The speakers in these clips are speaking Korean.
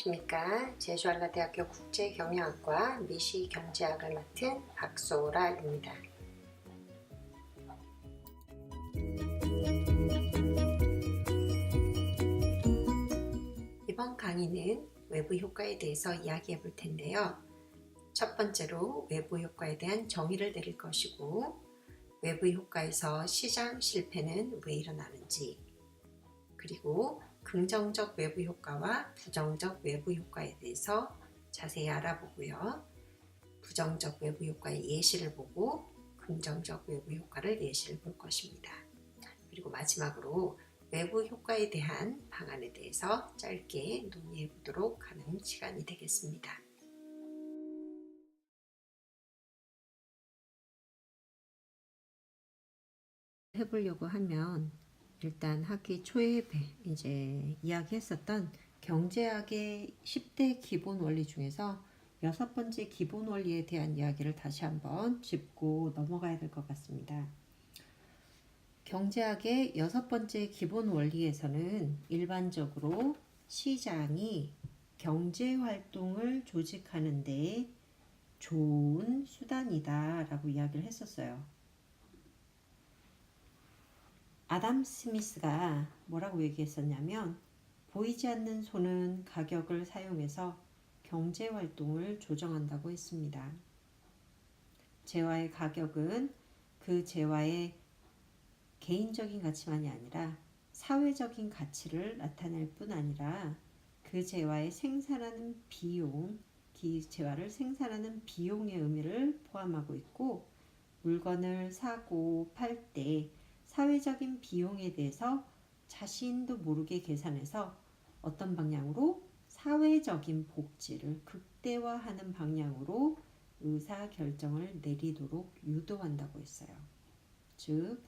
안녕하십니까. 제주한라대학교 국제경영학과 미시경제학을 맡은 박소라입니다. 이번 강의는 외부 효과에 대해서 이야기해 볼 텐데요. 첫 번째로 외부 효과에 대한 정의를 내릴 것이고, 외부 효과에서 시장 실패는 왜 일어나는지, 그리고 긍정적 외부 효과와 부정적 외부 효과에 대해서 자세히 알아보고요. 부정적 외부 효과의 예시를 보고 긍정적 외부 효과를 예시를 볼 것입니다. 그리고 마지막으로 외부 효과에 대한 방안에 대해서 짧게 논의해 보도록 하는 시간이 되겠습니다. 해보려고 하면 일단 학기 초에 이제 이야기했었던 경제학의 10대 기본 원리 중에서 6번째 기본 원리에 대한 이야기를 다시 한번 짚고 넘어가야 될 것 같습니다. 경제학의 6번째 기본 원리에서는 일반적으로 시장이 경제활동을 조직하는 데 좋은 수단이다 라고 이야기를 했었어요. 아담 스미스가 뭐라고 얘기했었냐면, 보이지 않는 손은 가격을 사용해서 경제활동을 조정한다고 했습니다. 재화의 가격은 그 재화의 개인적인 가치만이 아니라 사회적인 가치를 나타낼 뿐 아니라 그 재화의 생산하는 비용, 그 재화를 생산하는 비용의 의미를 포함하고 있고, 물건을 사고 팔 때 사회적인 비용에 대해서 자신도 모르게 계산해서 어떤 방향으로 사회적인 복지를 극대화하는 방향으로 의사결정을 내리도록 유도한다고 했어요. 즉,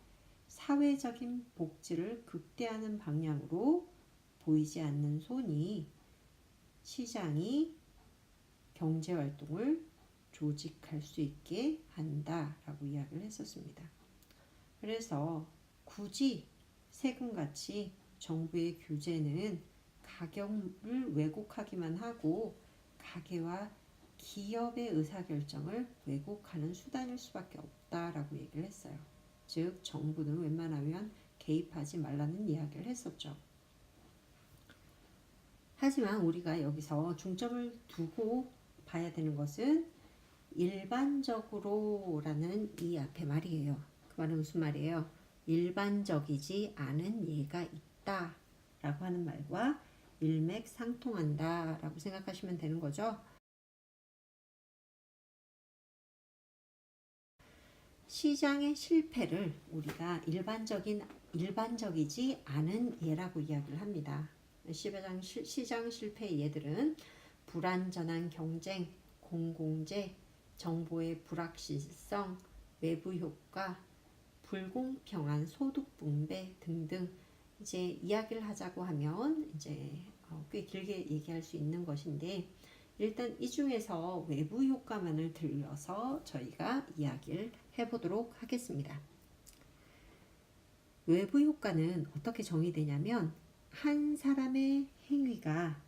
사회적인 복지를 극대화하는 방향으로 보이지 않는 손이 시장이 경제활동을 조직할 수 있게 한다라고 이야기를 했었습니다. 그래서 굳이 세금같이 정부의 규제는 가격을 왜곡하기만 하고 가게와 기업의 의사결정을 왜곡하는 수단일 수밖에 없다라고 얘기를 했어요. 즉, 정부는 웬만하면 개입하지 말라는 이야기를 했었죠. 하지만 우리가 여기서 중점을 두고 봐야 되는 것은 일반적으로라는 이 앞에 말이에요. 그 말은 무슨 말이에요? 일반적이지 않은 예가 있다 라고 하는 말과 일맥상통한다 라고 생각하시면 되는 거죠. 시장의 실패를 우리가 일반적이지 않은 예라고 이야기를 합니다. 시장 실패의 예들은 불완전한 경쟁, 공공재, 정보의 불확실성, 외부 효과, 불공평한 소득 분배 등등, 이제 이야기를 하자고 하면 이제 꽤 길게 얘기할 수 있는 것인데, 일단 이 중에서 외부 효과만을 들려서 저희가 이야기를 해보도록 하겠습니다. 외부 효과는 어떻게 정의되냐면, 한 사람의 행위가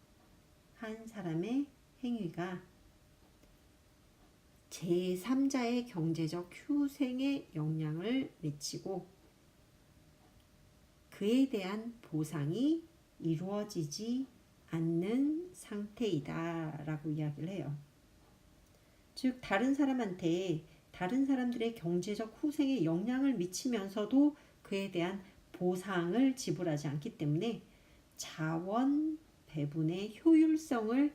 제3자의 경제적 휴생에 영향을 미치고 그에 대한 보상이 이루어지지 않는 상태이다 라고 이야기를 해요. 즉, 다른 사람한테 다른 사람들의 경제적 후생에 영향을 미치면서도 그에 대한 보상을 지불하지 않기 때문에 자원 배분의 효율성을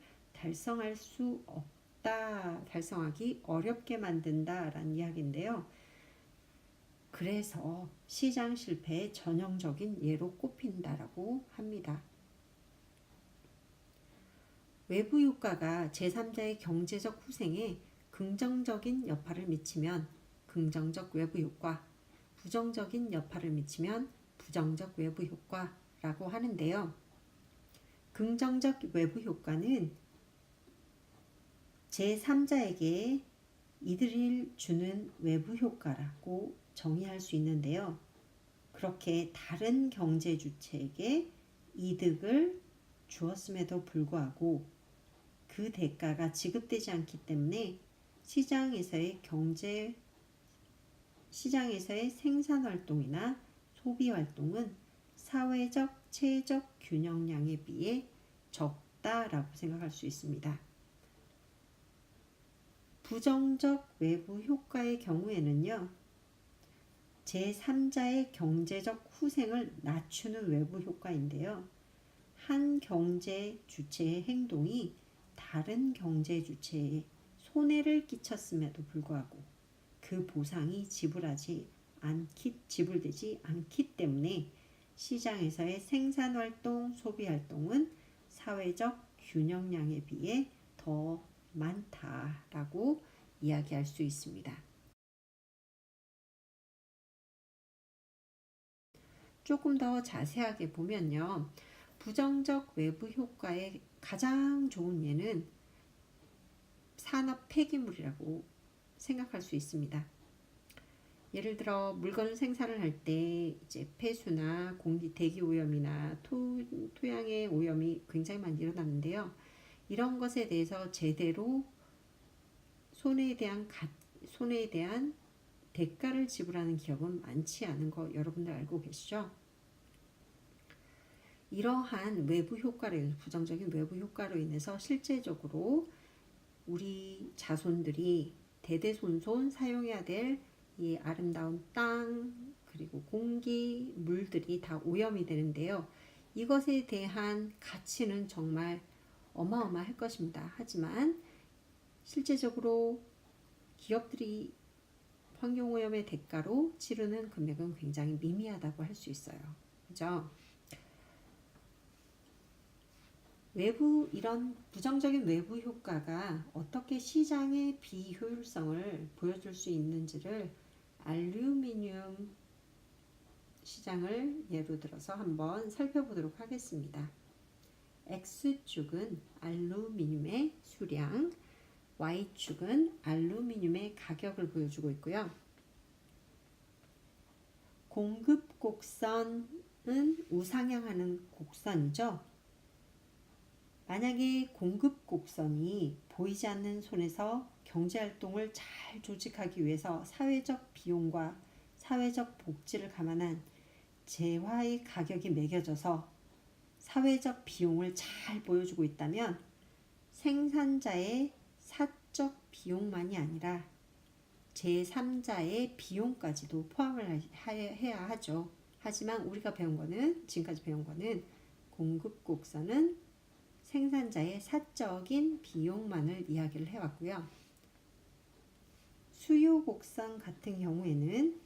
달성하기 어렵게 만든다라는 이야기인데요. 그래서 시장 실패의 전형적인 예로 꼽힌다라고 합니다. 외부 효과가 제3자의 경제적 후생에 긍정적인 여파를 미치면 긍정적 외부 효과, 부정적인 여파를 미치면 부정적 외부 효과라고 하는데요. 긍정적 외부 효과는 제3자에게 이득을 주는 외부 효과라고 정의할 수 있는데요. 그렇게 다른 경제 주체에게 이득을 주었음에도 불구하고 그 대가가 지급되지 않기 때문에 시장에서의 생산활동이나 소비활동은 사회적, 체적 균형량에 비해 적다라고 생각할 수 있습니다. 부정적 외부 효과의 경우에는요, 제3자의 경제적 후생을 낮추는 외부 효과인데요. 한 경제 주체의 행동이 다른 경제 주체에 손해를 끼쳤음에도 불구하고 그 보상이 지불되지 않기 때문에 시장에서의 생산활동, 소비활동은 사회적 균형량에 비해 더 많다라고 이야기할 수 있습니다. 조금 더 자세하게 보면요, 부정적 외부 효과의 가장 좋은 예는 산업 폐기물이라고 생각할 수 있습니다. 예를 들어 물건 생산을 할 때 이제 폐수나 공기 대기 오염이나 토양의 오염이 굉장히 많이 일어나는데요. 이런 것에 대해서 제대로 손해에 대한 대가를 지불하는 기업은 많지 않은 거 여러분들 알고 계시죠? 이러한 외부 효과로, 부정적인 외부 효과로 인해서 실제적으로 우리 자손들이 대대손손 사용해야 될 이 아름다운 땅, 그리고 공기, 물들이 다 오염이 되는데요. 이것에 대한 가치는 정말 어마어마할 것입니다. 하지만 실제적으로 기업들이 환경오염의 대가로 치르는 금액은 굉장히 미미하다고 할 수 있어요. 그죠? 이런 부정적인 외부 효과가 어떻게 시장의 비효율성을 보여줄 수 있는지를 알루미늄 시장을 예로 들어서 한번 살펴보도록 하겠습니다. X축은 알루미늄의 수량, Y축은 알루미늄의 가격을 보여주고 있고요. 공급 곡선은 우상향하는 곡선이죠. 만약에 공급 곡선이 보이지 않는 손에서 경제활동을 잘 조직하기 위해서 사회적 비용과 사회적 복지를 감안한 재화의 가격이 매겨져서 사회적 비용을 잘 보여주고 있다면 생산자의 사적 비용만이 아니라 제3자의 비용까지도 포함을 해야 하죠. 하지만 우리가 지금까지 배운 거는 공급 곡선은 생산자의 사적인 비용만을 이야기를 해왔고요. 수요 곡선 같은 경우에는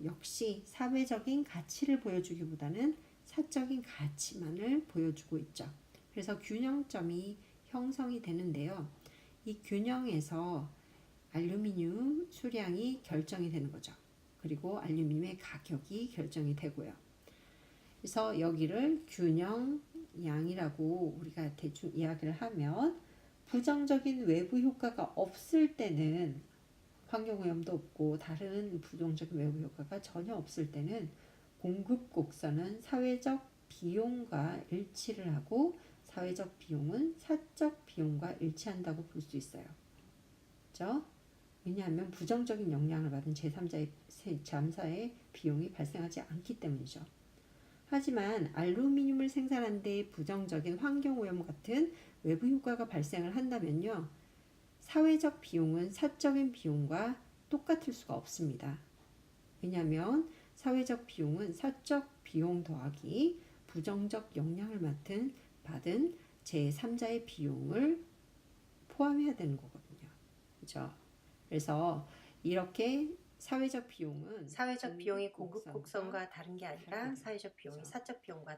역시 사회적인 가치를 보여주기보다는 사적인 가치만을 보여주고 있죠. 그래서 균형점이 형성이 되는데요. 이 균형에서 알루미늄 수량이 결정이 되는 거죠. 그리고 알루미늄의 가격이 결정이 되고요. 그래서 여기를 균형량이라고 우리가 대충 이야기를 하면 부정적인 외부 효과가 없을 때는 환경오염도 없고 다른 부정적인 외부 효과가 전혀 없을 때는 공급 곡선은 사회적 비용과 일치를 하고 사회적 비용은 사적 비용과 일치한다고 볼 수 있어요. 그렇죠? 왜냐하면 부정적인 영향을 받은 제3자의 비용이 발생하지 않기 때문이죠. 하지만 알루미늄을 생산하는 데 부정적인 환경오염 같은 외부 효과가 발생을 한다면요. 사회적 비용은 사적인 비용과 똑같을 수가 없습니다. 왜냐하면 사회적 비용은 사적 비용 더하기 부정적 영향을 받은 제3자의 비용을 포함해야 되는 거거든요. 그죠? 그래서 이렇게 사회적 비용이 공급 곡선과 다른 게 아니라 사회적 비용이 사적 비용과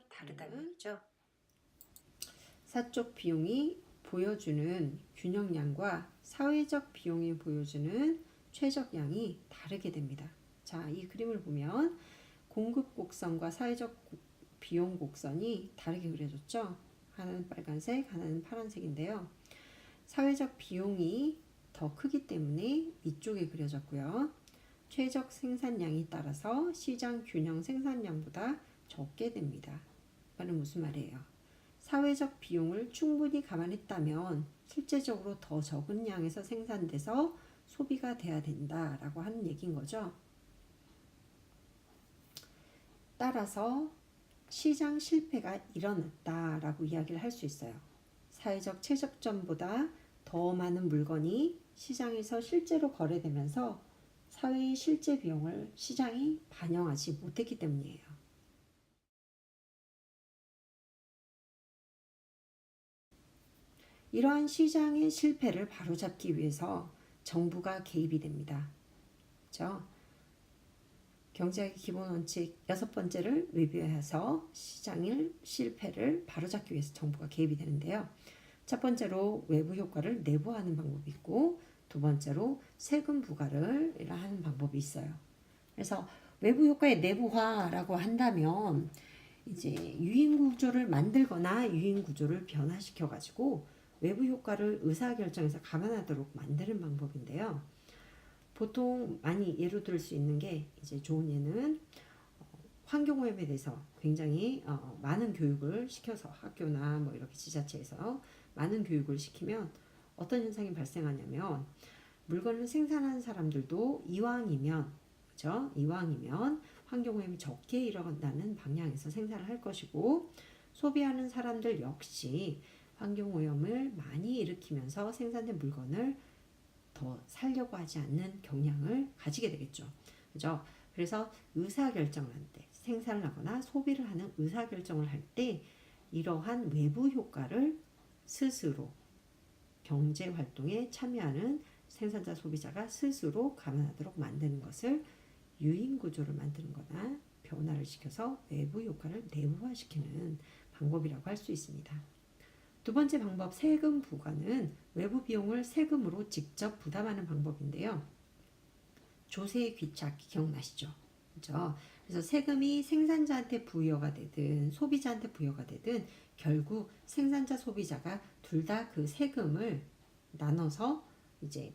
다르다는 얘기죠. 사적 비용이 보여주는 균형량과 사회적 비용이 보여주는 최적량이 다르게 됩니다. 자, 이 그림을 보면 공급 곡선과 사회적 비용 곡선이 다르게 그려졌죠. 하나는 빨간색, 하나는 파란색인데요. 사회적 비용이 더 크기 때문에 이쪽에 그려졌고요. 최적 생산량이 따라서 시장 균형 생산량보다 적게 됩니다. 이거는 무슨 말이에요? 사회적 비용을 충분히 감안했다면 실제적으로 더 적은 양에서 생산돼서 소비가 돼야 된다라고 하는 얘기인 거죠. 따라서 시장 실패가 일어났다라고 이야기를 할 수 있어요. 사회적 최적점보다 더 많은 물건이 시장에서 실제로 거래되면서 사회의 실제 비용을 시장이 반영하지 못했기 때문이에요. 이러한 시장의 실패를 바로잡기 위해서 정부가 개입이 됩니다. 그렇죠? 경제학의 기본 원칙 6번째를 외부해서 시장의 실패를 바로잡기 위해서 정부가 개입이 되는데요. 첫 번째로 외부 효과를 내부화하는 방법이 있고, 두 번째로 세금 부과를 하는 방법이 있어요. 그래서 외부 효과의 내부화라고 한다면 이제 유인 구조를 만들거나 유인 구조를 변화시켜 가지고 외부 효과를 의사결정에서 감안하도록 만드는 방법인데요. 보통 많이 예로 들 수 있는 게 이제 좋은 예는 환경오염에 대해서 굉장히 많은 교육을 시켜서 학교나 뭐 이렇게 지자체에서 많은 교육을 시키면 어떤 현상이 발생하냐면 물건을 생산하는 사람들도 이왕이면 그렇죠? 이왕이면 환경오염이 적게 일어나는 방향에서 생산을 할 것이고 소비하는 사람들 역시 환경오염을 많이 일으키면서 생산된 물건을 더 살려고 하지 않는 경향을 가지게 되겠죠. 그죠? 그래서 의사결정을 할 때, 생산을 하거나 소비를 하는 의사결정을 할 때 이러한 외부 효과를 스스로 경제활동에 참여하는 생산자 소비자가 스스로 감안하도록 만드는 것을 유인구조를 만드는 거나 변화를 시켜서 외부 효과를 내부화시키는 방법이라고 할 수 있습니다. 두 번째 방법, 세금 부과는 외부 비용을 세금으로 직접 부담하는 방법인데요. 조세의 귀착 기억나시죠? 그렇죠? 그래서 세금이 생산자한테 부여가 되든 소비자한테 부여가 되든 결국 생산자 소비자가 둘 다 그 세금을 나눠서 이제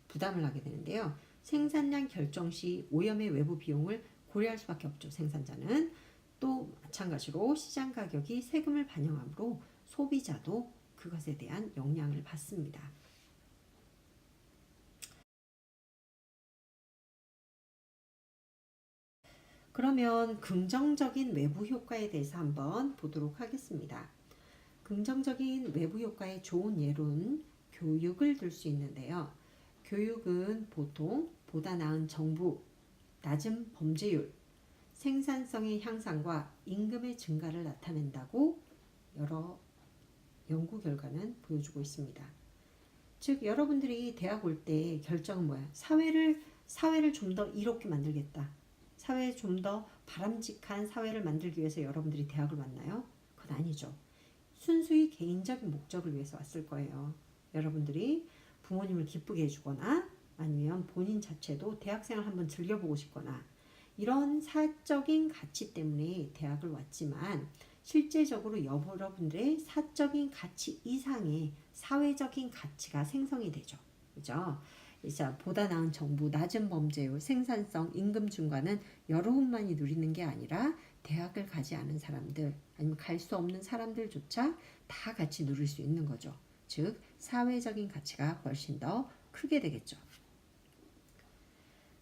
부담을 하게 되는데요. 생산량 결정 시 오염의 외부 비용을 고려할 수밖에 없죠. 생산자는 또 마찬가지로 시장 가격이 세금을 반영하므로 소비자도 그것에 대한 영향을 받습니다. 그러면 긍정적인 외부 효과에 대해서 한번 보도록 하겠습니다. 긍정적인 외부 효과의 좋은 예로는 교육을 들 수 있는데요. 교육은 보통 보다 나은 정부, 낮은 범죄율, 생산성의 향상과 임금의 증가를 나타낸다고 여러 연구 결과는 보여주고 있습니다. 즉 여러분들이 대학 올 때 결정은 뭐야? 사회를 좀 더 이롭게 만들겠다. 사회에 좀 더 바람직한 사회를 만들기 위해서 여러분들이 대학을 왔나요? 그건 아니죠. 순수히 개인적인 목적을 위해서 왔을 거예요. 여러분들이 부모님을 기쁘게 해주거나 아니면 본인 자체도 대학생을 한번 즐겨보고 싶거나 이런 사적인 가치 때문에 대학을 왔지만 실제적으로 여러분들의 사적인 가치 이상의 사회적인 가치가 생성이 되죠. 그죠? 자, 보다 나은 정부, 낮은 범죄율, 생산성, 임금 증가는 여러분만이 누리는 게 아니라 대학을 가지 않은 사람들 아니면 갈 수 없는 사람들조차 다 같이 누릴 수 있는 거죠. 즉 사회적인 가치가 훨씬 더 크게 되겠죠.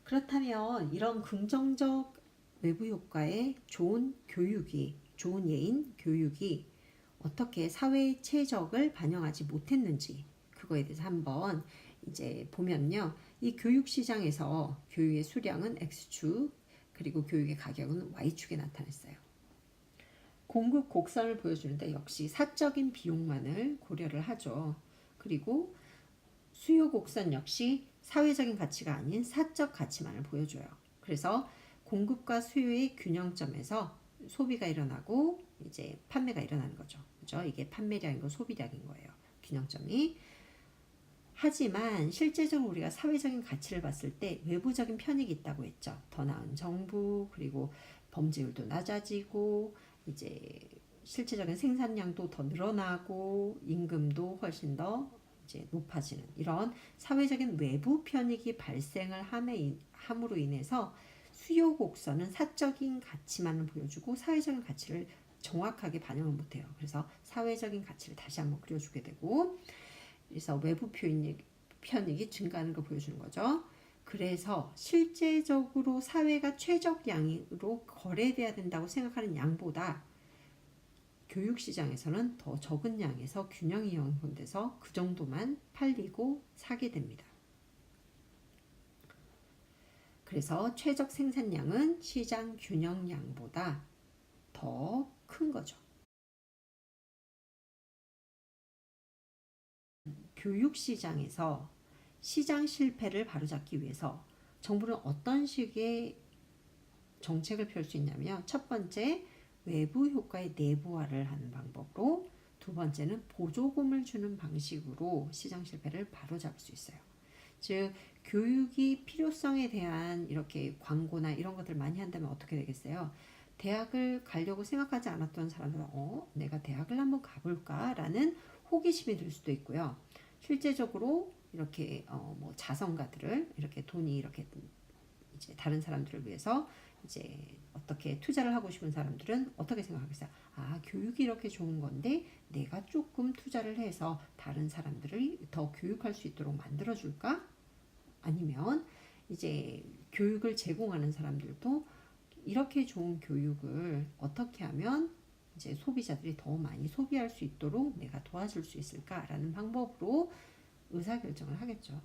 그렇다면 이런 긍정적 외부 효과의 좋은 예인 교육이 어떻게 사회의 최적을 반영하지 못했는지 그거에 대해서 한번 이제 보면요. 이 교육 시장에서 교육의 수량은 X축 그리고 교육의 가격은 Y축에 나타났어요. 공급 곡선을 보여주는데 역시 사적인 비용만을 고려를 하죠. 그리고 수요 곡선 역시 사회적인 가치가 아닌 사적 가치만을 보여줘요. 그래서 공급과 수요의 균형점에서 소비가 일어나고 이제 판매가 일어나는 거죠. 그죠? 이게 판매량이고 소비량인 거예요. 균형점이. 하지만 실제적으로 우리가 사회적인 가치를 봤을 때 외부적인 편익이 있다고 했죠. 더 나은 정부 그리고 범죄율도 낮아지고 이제 실제적인 생산량도 더 늘어나고 임금도 훨씬 더 이제 높아지는 이런 사회적인 외부 편익이 발생을 함으로 인해서 수요 곡선은 사적인 가치만을 보여주고 사회적인 가치를 정확하게 반영을 못해요. 그래서 사회적인 가치를 다시 한번 그려주게 되고, 그래서 외부 편익이 증가하는 걸 보여주는 거죠. 그래서 실제적으로 사회가 최적 양으로 거래돼야 된다고 생각하는 양보다 교육시장에서는 더 적은 양에서 균형이 형성돼서 그 정도만 팔리고 사게 됩니다. 그래서 최적 생산량은 시장 균형량보다 더 큰 거죠. 교육시장에서 시장 실패를 바로잡기 위해서 정부는 어떤 식의 정책을 펼 수 있냐면, 첫 번째, 외부 효과의 내부화를 하는 방법으로, 두 번째는 보조금을 주는 방식으로 시장 실패를 바로잡을 수 있어요. 즉, 교육이 필요성에 대한 이렇게 광고나 이런 것들을 많이 한다면 어떻게 되겠어요? 대학을 가려고 생각하지 않았던 사람들은 내가 대학을 한번 가볼까? 라는 호기심이 들 수도 있고요. 실제적으로 이렇게 뭐 자선가들을 이렇게 돈이 이렇게 이제 다른 사람들을 위해서 이제 어떻게 투자를 하고 싶은 사람들은 어떻게 생각하겠어요? 아, 교육이 이렇게 좋은 건데 내가 조금 투자를 해서 다른 사람들을 더 교육할 수 있도록 만들어 줄까? 아니면 이제 교육을 제공하는 사람들도 이렇게 좋은 교육을 어떻게 하면 이제 소비자들이 더 많이 소비할 수 있도록 내가 도와줄 수 있을까라는 방법으로 의사결정을 하겠죠.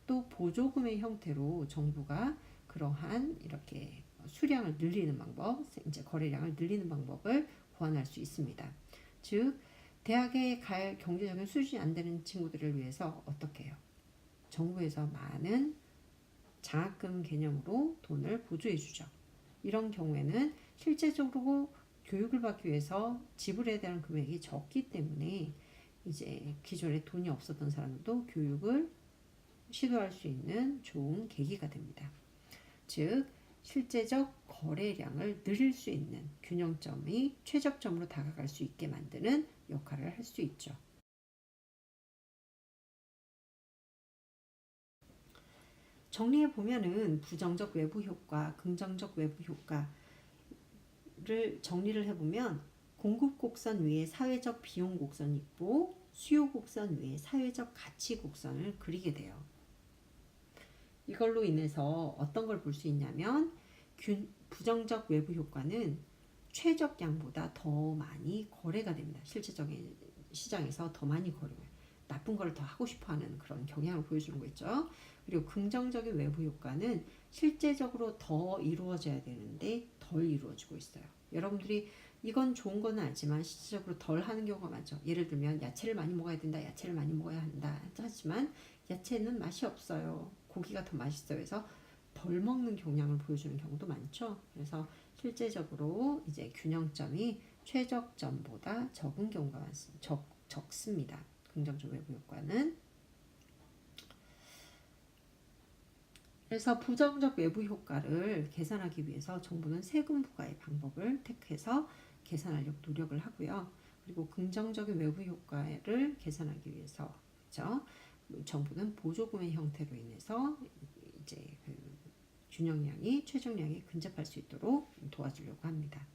또 보조금의 형태로 정부가 그러한 이렇게 수량을 늘리는 방법, 이제 거래량을 늘리는 방법을 고안할 수 있습니다. 즉, 대학에 갈 경제적인 수준이 안 되는 친구들을 위해서 어떻게 해요? 정부에서 많은 장학금 개념으로 돈을 보조해 주죠. 이런 경우에는 실제적으로 교육을 받기 위해서 지불해야 되는 금액이 적기 때문에 이제 기존에 돈이 없었던 사람들도 교육을 시도할 수 있는 좋은 계기가 됩니다. 즉, 실제적 거래량을 늘릴 수 있는 균형점이 최적점으로 다가갈 수 있게 만드는 역할을 할 수 있죠. 정리해 보면은 부정적 외부 효과, 긍정적 외부 효과를 정리를 해보면, 공급 곡선 위에 사회적 비용 곡선이 있고 수요 곡선 위에 사회적 가치 곡선을 그리게 돼요. 이걸로 인해서 어떤 걸 볼 수 있냐면, 부정적 외부 효과는 최적량보다 더 많이 거래가 됩니다. 실질적인 시장에서 더 많이 거래가, 나쁜 걸 더 하고 싶어하는 그런 경향을 보여주는 거 있죠. 그리고 긍정적인 외부 효과는 실제적으로 더 이루어져야 되는데 덜 이루어지고 있어요. 여러분들이 이건 좋은 건 알지만 실질적으로 덜 하는 경우가 많죠. 예를 들면 야채를 많이 먹어야 된다, 야채를 많이 먹어야 한다 하지만 야채는 맛이 없어요. 고기가 더 맛있어요. 그래서 덜 먹는 경향을 보여주는 경우도 많죠. 그래서 실제적으로 이제 균형점이 최적점보다 적은 경우가 많습니다. 적습니다. 긍정적 외부 효과는. 그래서 부정적 외부 효과를 계산하기 위해서 정부는 세금 부과의 방법을 택해서 계산하려고 노력을 하고요. 그리고 긍정적인 외부 효과를 계산하기 위해서, 그렇죠? 정부는 보조금의 형태로 인해서 이제 그 균형량이 최종량에 근접할 수 있도록 도와주려고 합니다.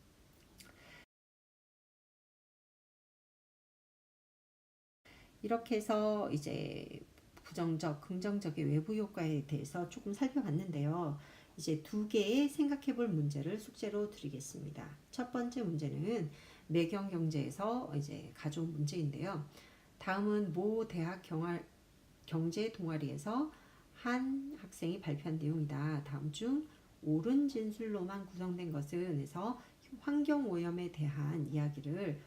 이렇게 해서 이제 부정적, 긍정적인 외부 효과에 대해서 조금 살펴봤는데요. 이제 두 개의 생각해 볼 문제를 숙제로 드리겠습니다. 첫 번째 문제는 매경 경제에서 이제 가져온 문제인데요. 다음은 모 대학 경제 동아리에서 한 학생이 발표한 내용이다. 다음 중 옳은 진술로만 구성된 것은 해서 환경오염에 대한 이야기를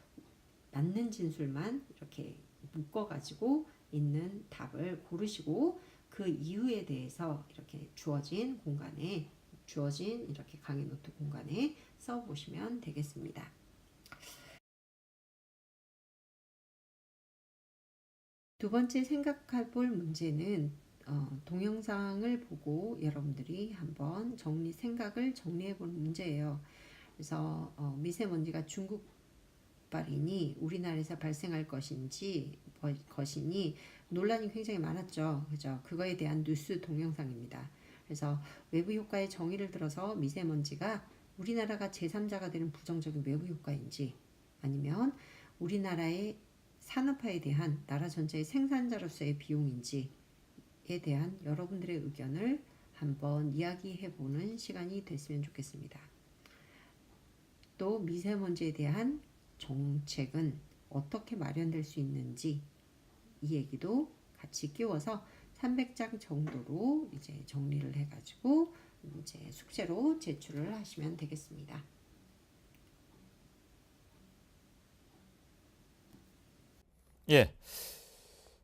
맞는 진술만 이렇게 묶어가지고 있는 답을 고르시고 그 이유에 대해서 이렇게 주어진 이렇게 강의 노트 공간에 써보시면 되겠습니다. 두 번째 생각해 볼 문제는 동영상을 보고 여러분들이 한번 생각을 정리해 볼 문제예요. 그래서 미세먼지가 중국 발인이 우리나라에서 발생할 것이니 논란이 굉장히 많았죠. 그죠? 그거에 대한 뉴스 동영상입니다. 그래서 외부 효과의 정의를 들어서 미세먼지가 우리나라가 제3자가 되는 부정적인 외부 효과인지, 아니면 우리나라의 산업화에 대한 나라 전체의 생산자로서의 비용인지에 대한 여러분들의 의견을 한번 이야기해보는 시간이 됐으면 좋겠습니다. 또 미세먼지에 대한 정책은 어떻게 마련될 수 있는지 이 얘기도 같이 끼워서 300장 정도로 이제 정리를 해가지고 이제 숙제로 제출을 하시면 되겠습니다. 예.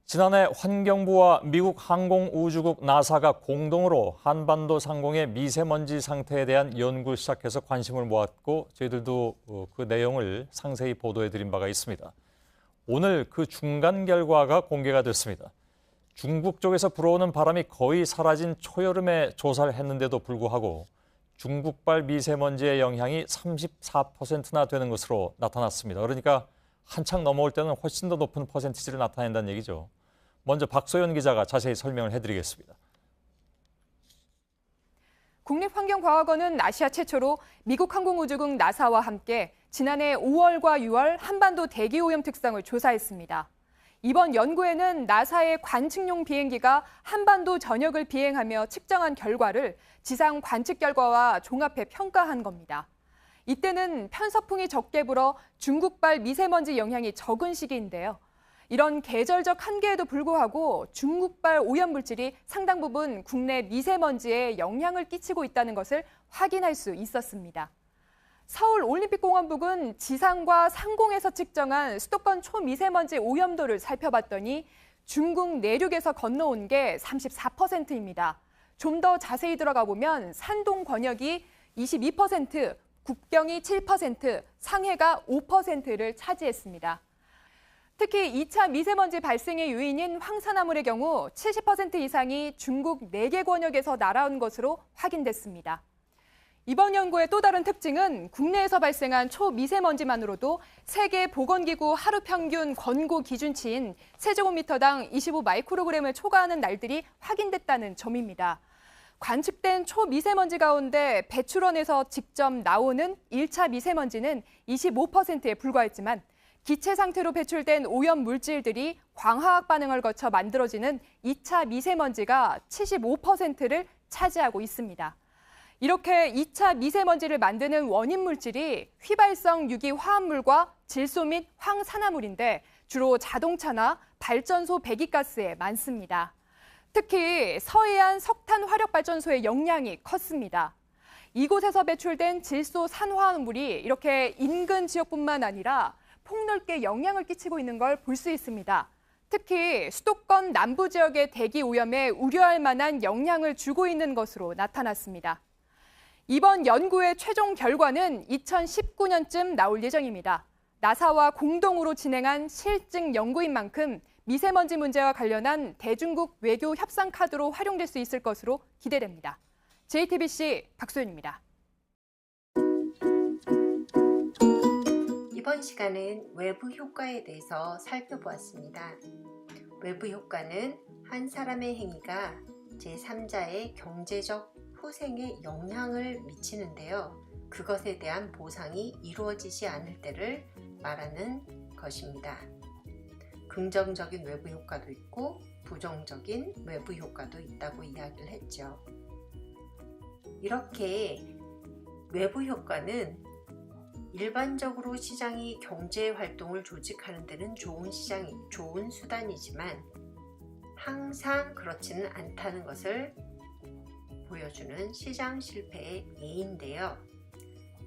지난해 환경부와 미국 항공우주국 나사가 공동으로 한반도 상공의 미세먼지 상태에 대한 연구 시작해서 관심을 모았고 저희들도 그 내용을 상세히 보도해드린 바가 있습니다. 오늘 그 중간 결과가 공개가 됐습니다. 중국 쪽에서 불어오는 바람이 거의 사라진 초여름에 조사를 했는데도 불구하고 중국발 미세먼지의 영향이 34%나 되는 것으로 나타났습니다. 그러니까 한창 넘어올 때는 훨씬 더 높은 퍼센티지를 나타낸다는 얘기죠. 먼저 박소연 기자가 자세히 설명을 해드리겠습니다. 국립환경과학원은 아시아 최초로 미국 항공우주국 나사와 함께 지난해 5월과 6월 한반도 대기오염 특성을 조사했습니다. 이번 연구에는 나사의 관측용 비행기가 한반도 전역을 비행하며 측정한 결과를 지상 관측 결과와 종합해 평가한 겁니다. 이때는 편서풍이 적게 불어 중국발 미세먼지 영향이 적은 시기인데요. 이런 계절적 한계에도 불구하고 중국발 오염물질이 상당 부분 국내 미세먼지에 영향을 끼치고 있다는 것을 확인할 수 있었습니다. 서울올림픽공원북은 지상과 상공에서 측정한 수도권 초미세먼지 오염도를 살펴봤더니 중국 내륙에서 건너온 게 34%입니다. 좀 더 자세히 들어가 보면 산동 권역이 22%, 국경이 7%, 상해가 5%를 차지했습니다. 특히 2차 미세먼지 발생의 요인인 황산화물의 경우 70% 이상이 중국 4개 권역에서 날아온 것으로 확인됐습니다. 이번 연구의 또 다른 특징은 국내에서 발생한 초미세먼지만으로도 세계보건기구 하루 평균 권고 기준치인 세제곱미터당 25 마이크로그램을 초과하는 날들이 확인됐다는 점입니다. 관측된 초미세먼지 가운데 배출원에서 직접 나오는 1차 미세먼지는 25%에 불과했지만 기체 상태로 배출된 오염 물질들이 광화학 반응을 거쳐 만들어지는 2차 미세먼지가 75%를 차지하고 있습니다. 이렇게 2차 미세먼지를 만드는 원인 물질이 휘발성 유기 화합물과 질소 및 황산화물인데 주로 자동차나 발전소 배기가스에 많습니다. 특히 서해안 석탄 화력발전소의 영향이 컸습니다. 이곳에서 배출된 질소 산화물이 이렇게 인근 지역뿐만 아니라 폭넓게 영향을 끼치고 있는 걸 볼 수 있습니다. 특히 수도권 남부 지역의 대기 오염에 우려할 만한 영향을 주고 있는 것으로 나타났습니다. 이번 연구의 최종 결과는 2019년쯤 나올 예정입니다. 나사와 공동으로 진행한 실증 연구인 만큼 미세먼지 문제와 관련한 대중국 외교 협상 카드로 활용될 수 있을 것으로 기대됩니다. JTBC 박소연입니다. 이번 시간은 외부 효과에 대해서 살펴보았습니다. 외부 효과는 한 사람의 행위가 제3자의 경제적 후생에 영향을 미치는데요. 그것에 대한 보상이 이루어지지 않을 때를 말하는 것입니다. 긍정적인 외부 효과도 있고 부정적인 외부 효과도 있다고 이야기를 했죠. 이렇게 외부 효과는 일반적으로 시장이 경제 활동을 조직하는 데는 좋은 수단이지만 항상 그렇지는 않다는 것을 보여주는 시장 실패의 예인데요.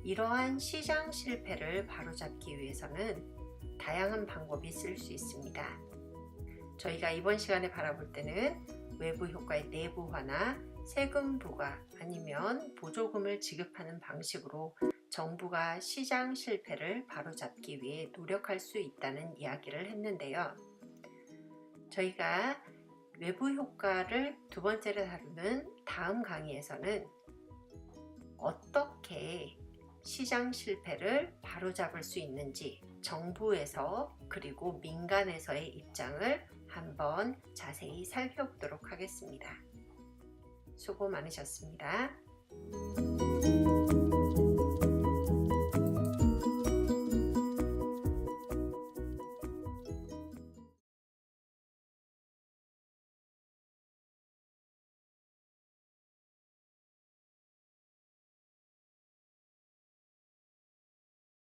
이러한 시장 실패를 바로잡기 위해서는 다양한 방법이 쓸 수 있습니다. 저희가 이번 시간에 바라볼 때는 외부 효과의 내부화나 세금 부과 아니면 보조금을 지급하는 방식으로 정부가 시장 실패를 바로잡기 위해 노력할 수 있다는 이야기를 했는데요. 저희가 외부 효과를 두 번째로 다루는 다음 강의에서는 어떻게 시장 실패를 바로잡을 수 있는지 정부에서 그리고 민간에서의 입장을 한번 자세히 살펴보도록 하겠습니다. 수고 많으셨습니다.